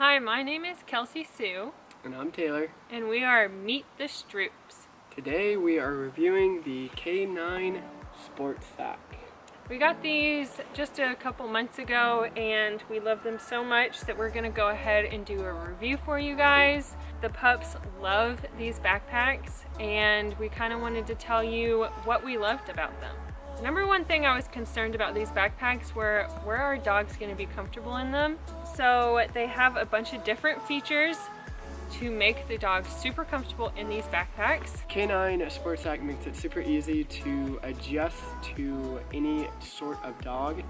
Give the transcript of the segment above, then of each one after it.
Hi, my name is Kelsey Sue. And I'm Taylor. And we are Meet the Stroops. Today we are reviewing the K9 Sports Sack. We got these just a couple months ago and we love them so much that we're going to go ahead and do a review for you guys. The pups love these backpacks and we kind of wanted to tell you what we loved about them. The number one thing I was concerned about these backpacks were where our dogs going to be comfortable in them. So they have a bunch of different features to make the dogs super comfortable in these backpacks. K9 Sports Sack makes it super easy to adjust to any sort of dog.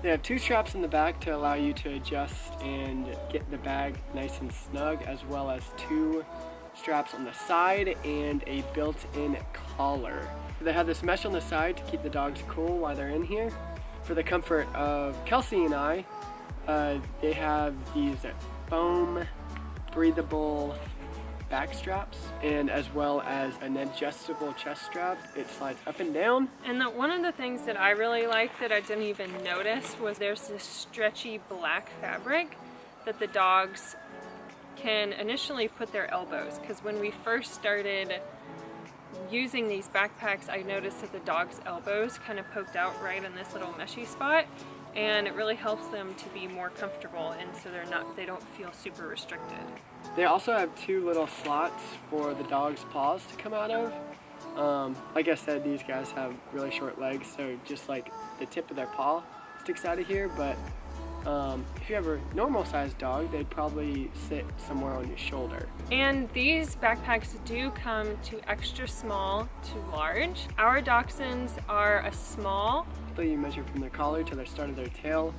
They have two straps in the back to allow you to adjust and get the bag nice and snug, as well as two straps on the side and a built-in collar. They have this mesh on the side to keep the dogs cool while they're in here. For the comfort of Kelsey and I, they have these foam breathable back straps, and as well as an adjustable chest strap. It slides up and down. And one of the things that I really like that I didn't even notice was there's this stretchy black fabric that the dogs can initially put their elbows, because when we first started using these backpacks I noticed that the dog's elbows kind of poked out right in this little meshy spot, and it really helps them to be more comfortable, and so they don't feel super restricted. They also have two little slots for the dog's paws to come out of. Like I said, these guys have really short legs, so just like the tip of their paw sticks out of here, but if you have a normal sized dog, they'd probably sit somewhere on your shoulder. And these backpacks do come to extra small to large. Our dachshunds are a small. You measure from their collar to the start of their tail.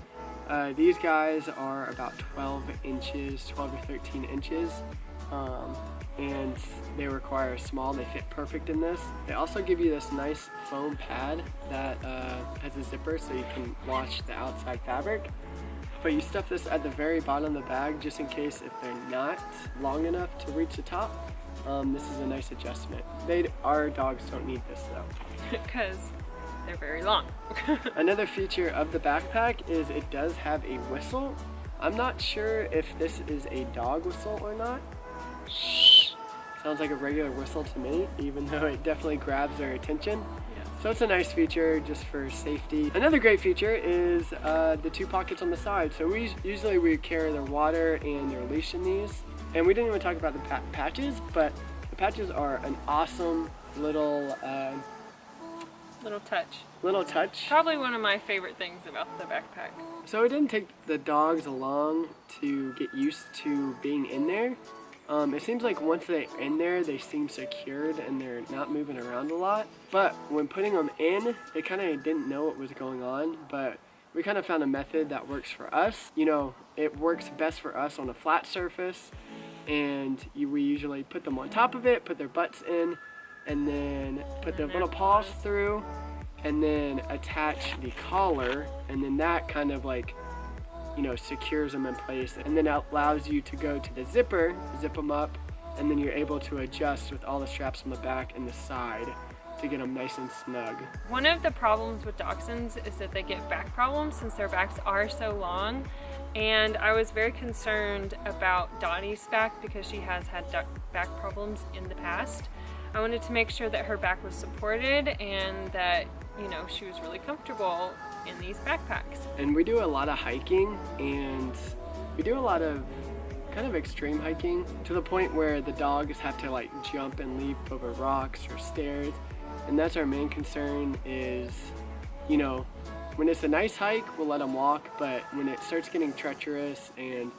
These guys are about 12 inches, 12 to 13 inches, and they require a small. They fit perfect in this. They also give you this nice foam pad that has a zipper so you can wash the outside fabric. But you stuff this at the very bottom of the bag just in case if they're not long enough to reach the top. This is a nice adjustment. Our dogs don't need this though. Because they're very long. Another feature of the backpack is it does have a whistle. I'm not sure if this is a dog whistle or not. Sounds like a regular whistle to me, even though it definitely grabs their attention. So it's a nice feature just for safety. Another great feature is the two pockets on the side. So usually we carry their water and their leash in these. And we didn't even talk about the patches, but the patches are an awesome little touch. Probably one of my favorite things about the backpack. So it didn't take the dogs long to get used to being in there. It seems like once they're in there, they seem secured and they're not moving around a lot. But when putting them in, they kind of didn't know what was going on, but we kind of found a method that works for us. You know, it works best for us on a flat surface, and we usually put them on top of it, put their butts in, and then put their little paws through, and then attach the collar, and then that kind of like, you know, secures them in place, and then allows you to go to the zipper, zip them up, and then you're able to adjust with all the straps on the back and the side to get them nice and snug. One of the problems with dachshunds is that they get back problems since their backs are so long, and I was very concerned about Dottie's back because she has had back problems in the past. I wanted to make sure that her back was supported and that, you know, she was really comfortable in these backpacks. And we do a lot of hiking, and we do a lot of kind of extreme hiking to the point where the dogs have to like jump and leap over rocks or stairs, and that's our main concern is, you know, when it's a nice hike we'll let them walk, but when it starts getting treacherous and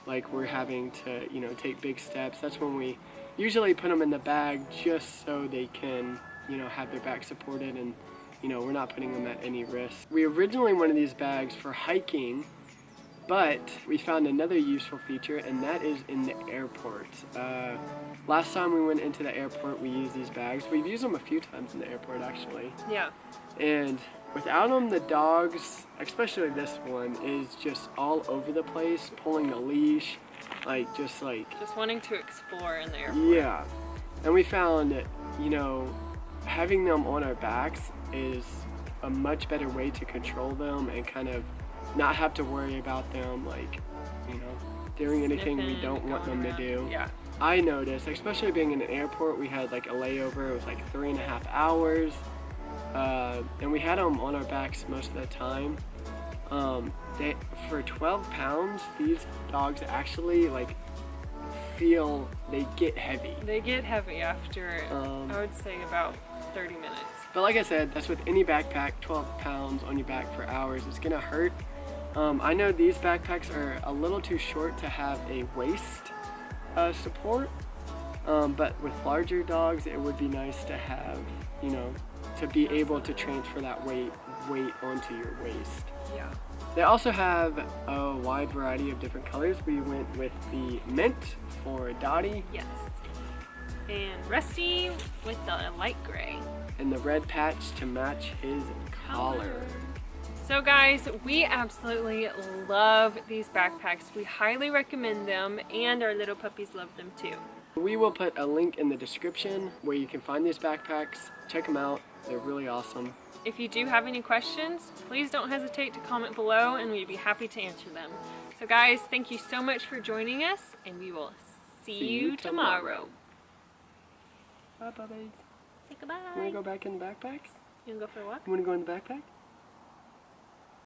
like we're having to, you know, take big steps, that's when we usually put them in the bag just so they can, you know, have their back supported, and you know, we're not putting them at any risk. We originally wanted these bags for hiking, but we found another useful feature, and that is in the airport. Last time we went into the airport, we used these bags. We've used them a few times in the airport, actually. Yeah. And without them, the dogs, especially this one, is just all over the place, pulling the leash, just wanting to explore in the airport. Yeah. And we found that, you know, having them on our backs is a much better way to control them and kind of not have to worry about them, like, you know, doing anything we Sniffing, don't want them going to around. do. Yeah. I noticed, especially being in an airport, we had like a layover. It was like 3.5 hours, and we had them on our backs most of the time. For 12 pounds, these dogs actually like feel they get heavy. They get heavy after, I would say, about 30 minutes. But like I said, that's with any backpack. 12 pounds on your back for hours, it's gonna hurt. I know these backpacks are a little too short to have a waist support, but with larger dogs, it would be nice to have, you know, to be able to transfer that weight onto your waist. Yeah. They also have a wide variety of different colors. We went with the mint for Dottie. Yes. And Rusty with the light gray. And the red patch to match his collar. So guys, we absolutely love these backpacks. We highly recommend them, and our little puppies love them too. We will put a link in the description where you can find these backpacks. Check them out. They're really awesome. If you do have any questions, please don't hesitate to comment below and we'd be happy to answer them. So guys, thank you so much for joining us, and we will see you tomorrow. Bye, puppies. Say goodbye. You wanna go back in the backpacks? You wanna go for a walk? You wanna go in the backpack?